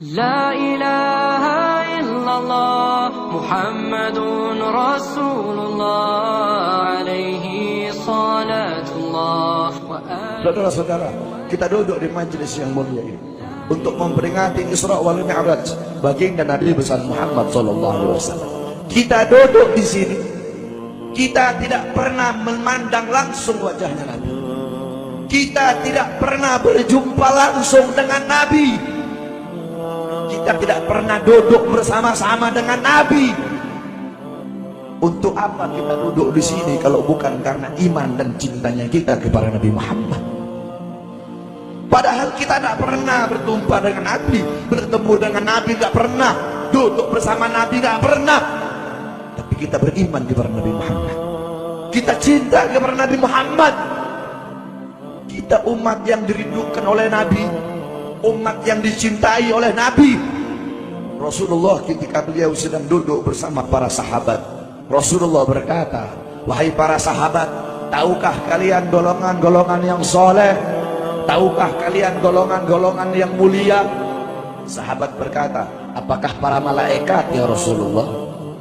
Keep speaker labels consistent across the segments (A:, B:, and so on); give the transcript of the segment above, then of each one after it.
A: La ilaha illallah Muhammadun Rasulullah alaihi salatullah.
B: Saudara-saudara, kita duduk di majelis yang mulia ini untuk memperingati Isra wal Mi'raj baginda Nabi besar Muhammad sallallahu alaihi wasallam. Kita duduk di sini, kita tidak pernah memandang langsung wajahnya Nabi. Kita tidak pernah berjumpa langsung dengan Nabi. Kita tidak pernah duduk bersama-sama dengan Nabi. Untuk apa kita duduk di sini kalau bukan karena iman dan cintanya kita kepada Nabi Muhammad? Padahal kita tidak pernah berjumpa dengan Nabi, bertemu dengan Nabi tidak pernah, duduk bersama Nabi tidak pernah. Tapi kita beriman kepada Nabi Muhammad. Kita cinta kepada Nabi Muhammad. Kita umat yang dirindukan oleh Nabi, umat yang dicintai oleh Nabi. Rasulullah ketika beliau sedang duduk bersama para sahabat, Rasulullah berkata, wahai para sahabat, tahukah kalian golongan-golongan yang soleh? Tahukah kalian golongan-golongan yang mulia? Sahabat berkata, apakah para malaikat ya Rasulullah?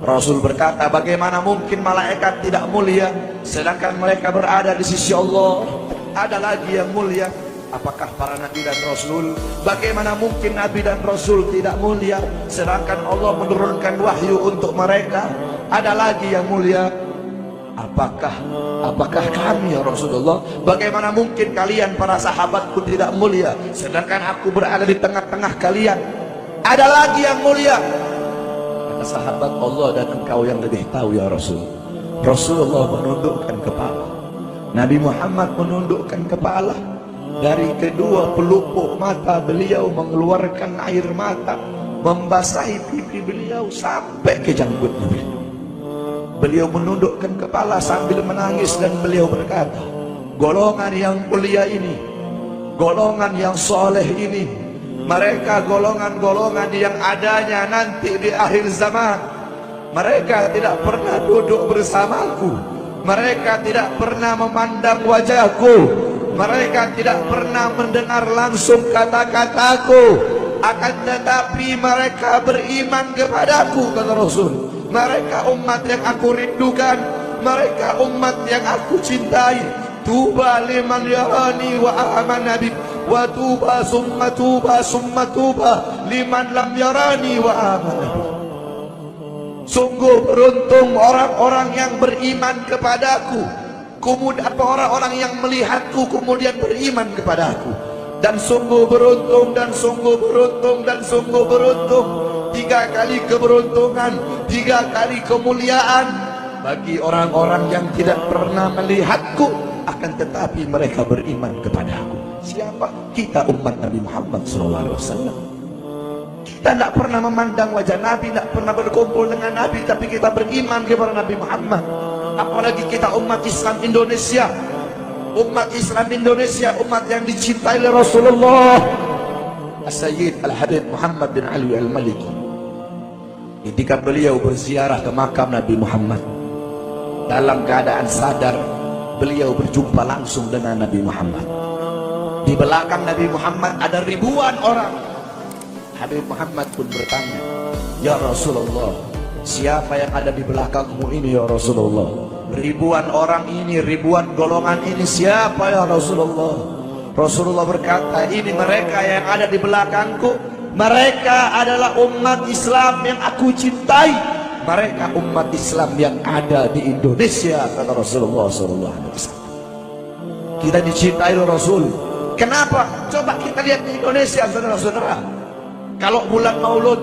B: Rasul berkata, bagaimana mungkin malaikat tidak mulia sedangkan mereka berada di sisi Allah? Ada lagi yang mulia. Apakah para nabi dan rasul? Bagaimana mungkin nabi dan rasul tidak mulia sedangkan Allah menurunkan wahyu untuk mereka? Ada lagi yang mulia. Apakah kami ya Rasulullah? Bagaimana mungkin kalian para sahabatku tidak mulia sedangkan aku berada di tengah-tengah kalian? Ada lagi yang mulia. Kata sahabat, Allah dan engkau yang lebih tahu ya Rasul. Rasulullah menundukkan kepala, Nabi Muhammad menundukkan kepala. Dari kedua pelupuk mata beliau mengeluarkan air mata, membasahi pipi beliau sampai ke janggutnya beliau. Beliau menundukkan kepala sambil menangis dan beliau berkata, golongan yang mulia ini, golongan yang soleh ini, mereka golongan-golongan yang adanya nanti di akhir zaman. Mereka tidak pernah duduk bersamaku, mereka tidak pernah memandang wajahku, mereka tidak pernah mendengar langsung kata-kataku, akan tetapi mereka beriman kepadaku, kata Rasul. Mereka umat yang aku rindukan, mereka umat yang aku cintai. Tuba liman yarani wa amana bi, wa tuba summa tuba summa tuba liman lam yarani wa amana bi. Sungguh beruntung orang-orang yang beriman kepadaku, kemudian orang-orang yang melihatku kemudian beriman kepadaku. Dan sungguh beruntung, dan sungguh beruntung, dan sungguh beruntung. 3 kali keberuntungan, 3 kali kemuliaan bagi orang-orang yang tidak pernah melihatku akan tetapi mereka beriman kepadaku. Siapa? Kita umat Nabi Muhammad SAW. Kita tidak pernah memandang wajah Nabi, tidak pernah berkumpul dengan Nabi, tapi kita beriman kepada Nabi Muhammad. Apalagi kita umat Islam Indonesia, umat Islam Indonesia, umat yang dicintai oleh Rasulullah As-Sayyid Al-Habib Muhammad bin Ali Al-Maliki. Ketika beliau berziarah ke makam Nabi Muhammad, dalam keadaan sadar beliau berjumpa langsung dengan Nabi Muhammad. Di belakang Nabi Muhammad ada ribuan orang. Habib Muhammad pun bertanya, ya Rasulullah, siapa yang ada di belakangmu ini ya Rasulullah? Ribuan orang ini, ribuan golongan ini, siapa ya Rasulullah? Rasulullah berkata, ini mereka yang ada di belakangku. Mereka adalah umat Islam yang aku cintai. Mereka umat Islam yang ada di Indonesia, kata Rasulullah SAW. Kita dicintai oleh Rasul. Kenapa? Coba kita lihat di Indonesia, saudara-saudara. Kalau bulan Maulud,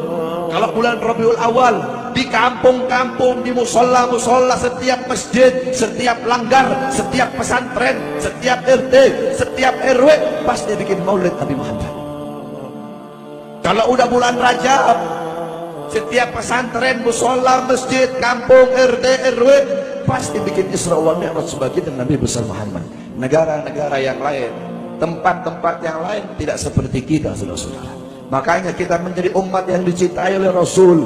B: kalau bulan Rabiul Awal, di kampung-kampung, di musola-musola, setiap masjid, setiap langgar, setiap pesantren, setiap RT, setiap RW pasti bikin maulid Nabi Muhammad. Kalau udah bulan Rajab, setiap pesantren, musola, masjid, kampung, RT, RW pasti bikin Isra wal Mi'raj sebagian Nabi besar Muhammad. Negara-negara yang lain, tempat-tempat yang lain tidak seperti kita, saudara-saudara. Makanya kita menjadi umat yang dicintai oleh Rasul,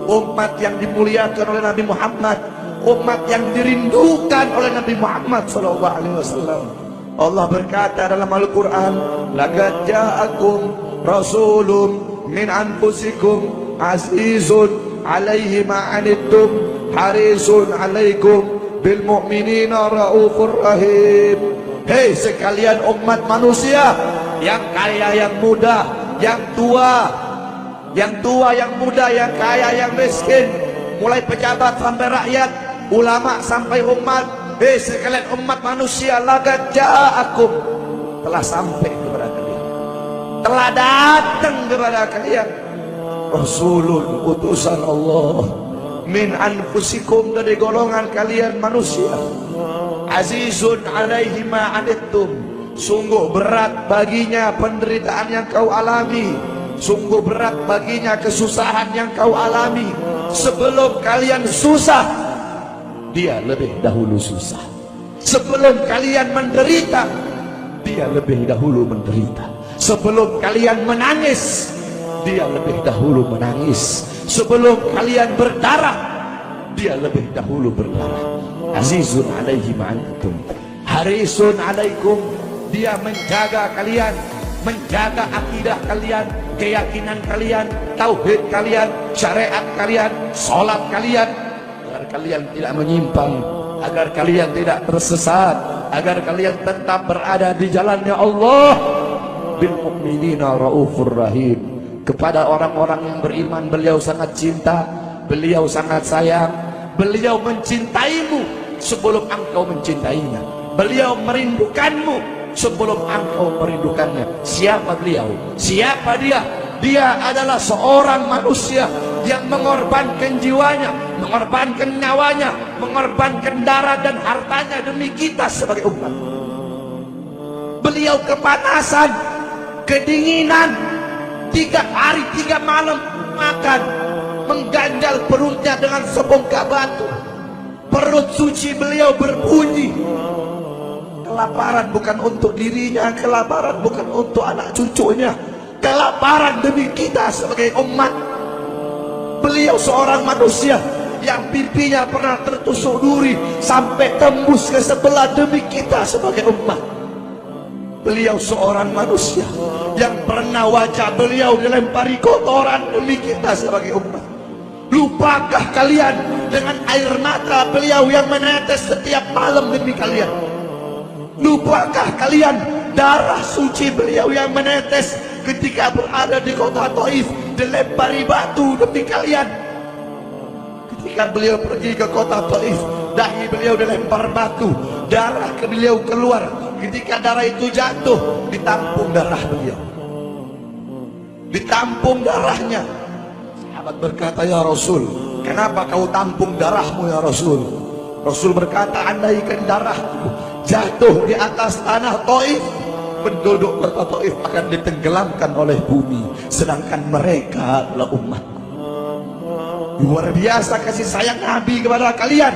B: umat yang dimuliakan oleh Nabi Muhammad, umat yang dirindukan oleh Nabi Muhammad SAW. Allah berkata dalam Al-Quran, laqad ja'akum rasulun min anfusikum azizun alaihi ma'anittum harisun alaikum bil mu'minina raufur rahim. Hei sekalian umat manusia, yang kaya, yang muda, yang tua, yang muda, yang kaya, yang miskin, mulai pejabat sampai rakyat, ulama sampai umat. Hei sekalian umat manusia, laqad ja'akum, telah sampai kepada kalian, telah datang kepada kalian rasulun, utusan Allah, min anfusikum, dari golongan kalian manusia, azizun alaihi ma anittum, sungguh berat baginya penderitaan yang kau alami, sungguh berat baginya kesusahan yang kau alami. Sebelum kalian susah, dia lebih dahulu susah. Sebelum kalian menderita, dia lebih dahulu menderita. Sebelum kalian menangis, dia lebih dahulu menangis. Sebelum kalian berdarah, dia lebih dahulu berdarah. Azizun alaihi ma'antum harisun alaikum, dia menjaga kalian, menjaga akidah kalian, keyakinan kalian, tauhid kalian, syariat kalian, sholat kalian, agar kalian tidak menyimpang, agar kalian tidak tersesat, agar kalian tetap berada di jalannya Allah. Bil mu'minina raufur rahim, kepada orang-orang yang beriman beliau sangat cinta, beliau sangat sayang, beliau mencintaimu sebelum engkau mencintainya, beliau merindukanmu sebelum engkau merindukannya. Siapa beliau? Siapa dia? Dia adalah seorang manusia yang mengorbankan jiwanya, mengorbankan nyawanya, mengorbankan darah dan hartanya demi kita sebagai umat. Beliau kepanasan, kedinginan, 3 hari 3 malam makan, mengganjal perutnya dengan sebongkah batu. Perut suci beliau berbunyi. Kelaparan bukan untuk dirinya, kelaparan bukan untuk anak cucunya, kelaparan demi kita sebagai umat. Beliau seorang manusia yang pipinya pernah tertusuk duri sampai tembus ke sebelah demi kita sebagai umat. Beliau seorang manusia yang pernah wajah beliau dilempari kotoran demi kita sebagai umat. Lupakah kalian dengan air mata beliau yang menetes setiap malam demi kalian? Lupakah kalian darah suci beliau yang menetes ketika berada di kota Taif, dilempari batu demi kalian? Ketika beliau pergi ke kota Taif, dahi beliau dilempar batu, darah ke beliau keluar. Ketika darah itu jatuh, ditampung darah beliau, ditampung darahnya. Sahabat berkata, ya Rasul, kenapa kau tampung darahmu ya Rasul? Rasul berkata, andaikan darahku jatuh di atas tanah Taif, penduduk kota Taif akan ditenggelamkan oleh bumi, sedangkan mereka adalah umat. Luar biasa kasih sayang Nabi kepada kalian.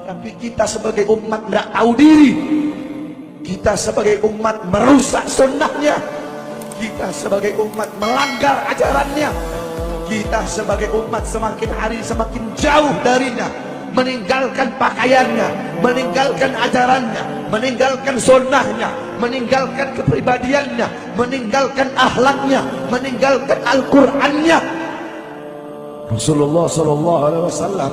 B: Tetapi kita sebagai umat tidak tahu diri. Kita sebagai umat merusak sunnahnya. Kita sebagai umat melanggar ajarannya. Kita sebagai umat semakin hari semakin jauh darinya, meninggalkan pakaiannya, meninggalkan ajarannya, meninggalkan sunnahnya, meninggalkan kepribadiannya, meninggalkan akhlaknya, meninggalkan Al-Qur'annya. Rasulullah sallallahu alaihi wasallam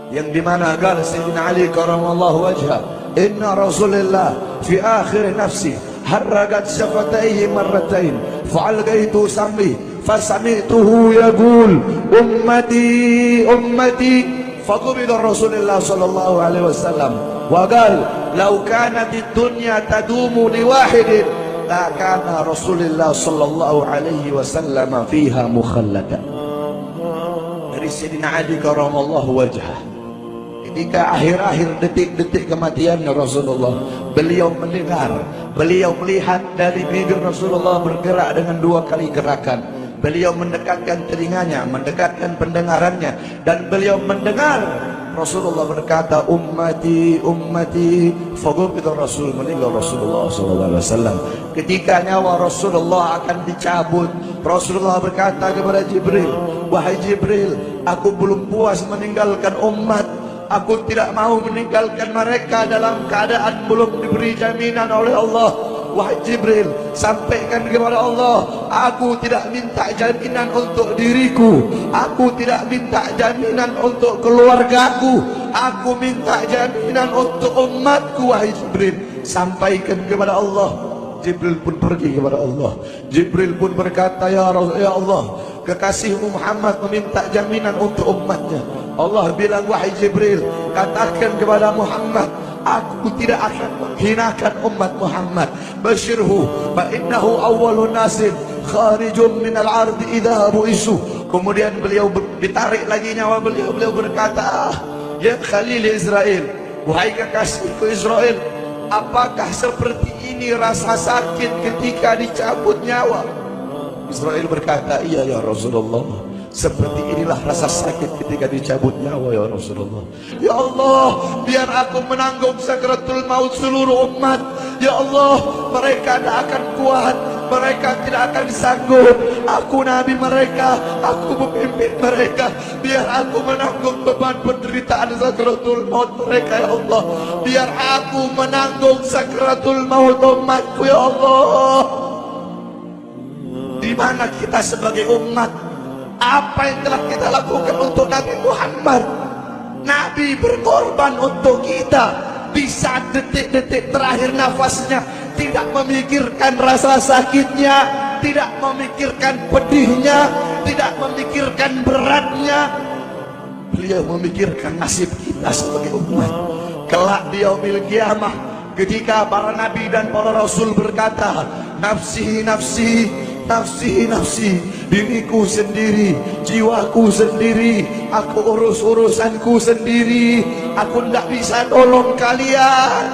B: yang dimana qala Sayyidina Ali karamallahu wajha, inna Rasulullah fi akhir nafsi harragat syafataihi marratain fa'algaitu sam'i fasami'tuhu yaqul ummati ummati faqubida Rasulullah sallallahu alaihi wasallam wa qala law kanat ad-dunya tadumu li wahidin la kana Rasulullah sallallahu alaihi wasallam fiha mukhallada. Dari Sayyidina Ali karamallahu wajhah, ketika akhir-akhir detik-detik kematiannya Rasulullah, beliau mendengar, beliau melihat dari bibir Rasulullah bergerak dengan 2 kali gerakan. Beliau mendekatkan telinganya, mendekatkan pendengarannya, dan beliau mendengar Rasulullah berkata, ummati ummati, faqubida Rasul, meninggal Rasulullah SAW. Ketika nyawa Rasulullah akan dicabut, Rasulullah berkata kepada Jibril, wahai Jibril, aku belum puas meninggalkan umat, aku tidak mau meninggalkan mereka dalam keadaan belum diberi jaminan oleh Allah wahai Jibril, sampaikan kepada Allah, aku tidak minta jaminan untuk diriku, aku tidak minta jaminan untuk keluargaku, aku minta jaminan untuk umatku. Wahai Jibril, sampaikan kepada Allah. Jibril pun pergi kepada Allah. Jibril pun berkata, ya Allah, kekasihmu Muhammad meminta jaminan untuk umatnya. Allah bilang, wahai Jibril, katakan kepada Muhammad, aku tidak akan menghinakan umat Muhammad. Basyirhu fa innahu awwalun nasin kharijun minal ardi idza bu'isu. Kemudian beliau ditarik lagi nyawa beliau. Beliau berkata, ya Khalil Israel, wahai kekasihku Israel, apakah seperti ini rasa sakit ketika dicabut nyawa? Israel berkata, iya ya Rasulullah, seperti inilah rasa sakit ketika dicabut nyawa ya Rasulullah. Ya Allah, biar aku menanggung sakratul maut seluruh umat. Ya Allah, mereka tidak akan kuat, mereka tidak akan sanggup. Aku nabi mereka, aku memimpin mereka. Biar aku menanggung beban penderitaan sakratul maut mereka ya Allah. Biar aku menanggung sakratul maut umatku ya Allah. Di mana kita sebagai umat? Apa yang telah kita lakukan untuk Nabi Muhammad? Nabi berkorban untuk kita. Di saat detik-detik terakhir nafasnya, tidak memikirkan rasa sakitnya, tidak memikirkan pedihnya, tidak memikirkan beratnya. Beliau memikirkan nasib kita sebagai umat. Kelak di yaumil qiyamah, ketika para nabi dan para rasul berkata, nafsi nafsi, nafsi nafsi, diriku sendiri, jiwaku sendiri, aku urus urusanku sendiri, aku tidak bisa tolong kalian.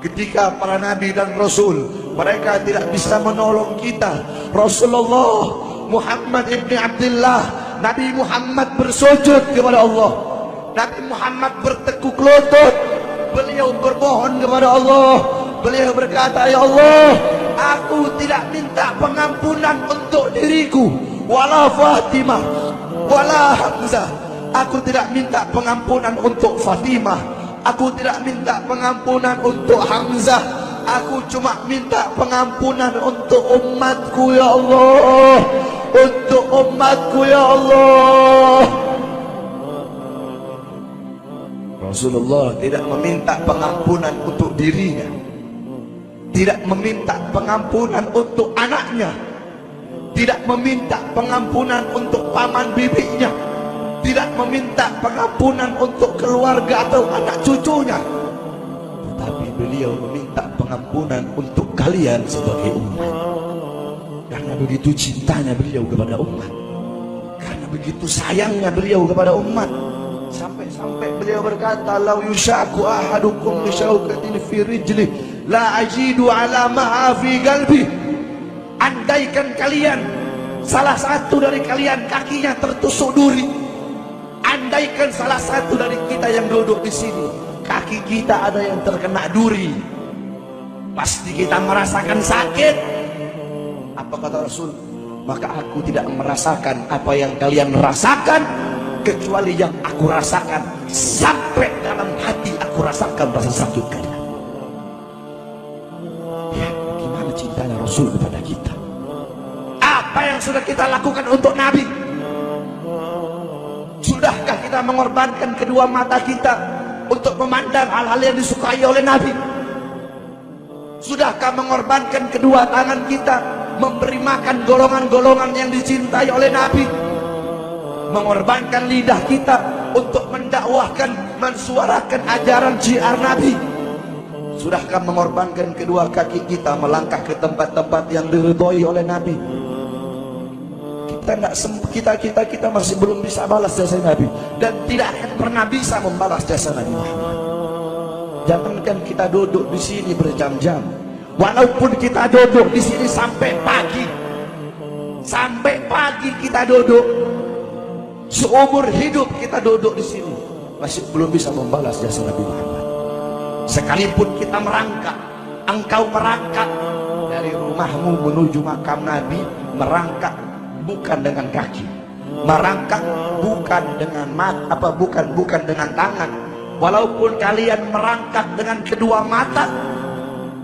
B: Ketika para nabi dan rasul, mereka tidak bisa menolong kita. Rasulullah Muhammad ibn Abdullah, Nabi Muhammad bersujud kepada Allah, Nabi Muhammad bertekuk lutut, beliau bermohon kepada Allah. Beliau berkata, ya Allah, aku tidak minta pengampunan untuk diriku, wala Fatimah, wala Hamzah. Aku tidak minta pengampunan untuk Fatimah, aku tidak minta pengampunan untuk Hamzah. Aku cuma minta pengampunan untuk umatku ya Allah, untuk umatku ya Allah. Rasulullah tidak meminta pengampunan untuk dirinya, tidak meminta pengampunan untuk anaknya, tidak meminta pengampunan untuk paman bibinya, tidak meminta pengampunan untuk keluarga atau anak cucunya, tetapi beliau meminta pengampunan untuk kalian sebagai umat. Karena begitu cintanya beliau kepada umat, karena begitu sayangnya beliau kepada umat, sampai-sampai beliau berkata, lau yushaku ahadukum li syaukatin fi rijlih la ajidu ala ma'a fi qalbi. Andaikan kalian, salah satu dari kalian kakinya tertusuk duri, andaikan salah satu dari kita yang duduk di sini kaki kita ada yang terkena duri, pasti kita merasakan sakit. Apa kata Rasul? Maka aku tidak merasakan apa yang kalian rasakan, kecuali yang aku rasakan, sampai dalam hati aku rasakan rasa sakit kalian. Bagaimana cintanya Rasul kepada kita? Apa yang sudah kita lakukan untuk Nabi? Sudahkah kita mengorbankan kedua mata kita untuk memandang hal-hal yang disukai oleh Nabi? Sudahkah mengorbankan kedua tangan kita memberi makan golongan-golongan yang dicintai oleh Nabi? Mengorbankan lidah kita untuk mendakwahkan, mensuarakan ajaran syiar Nabi? Sudahkah mengorbankan kedua kaki kita melangkah ke tempat-tempat yang diridhoi oleh Nabi? Kita masih belum bisa balas jasa Nabi, dan tidak akan pernah bisa membalas jasa Nabi Muhammad. Jangankan kita duduk di sini berjam-jam, walaupun kita duduk di sini sampai pagi kita duduk, seumur hidup kita duduk di sini, masih belum bisa membalas jasa Nabi Muhammad. Sekalipun kita merangkak, engkau merangkak dari rumahmu menuju makam Nabi, merangkak bukan dengan kaki, merangkak bukan dengan mata, bukan dengan tangan. Walaupun kalian merangkak dengan kedua mata,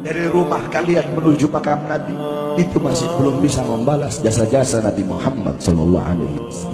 B: dari rumah kalian menuju makam Nabi, itu masih belum bisa membalas jasa-jasa Nabi Muhammad SAW.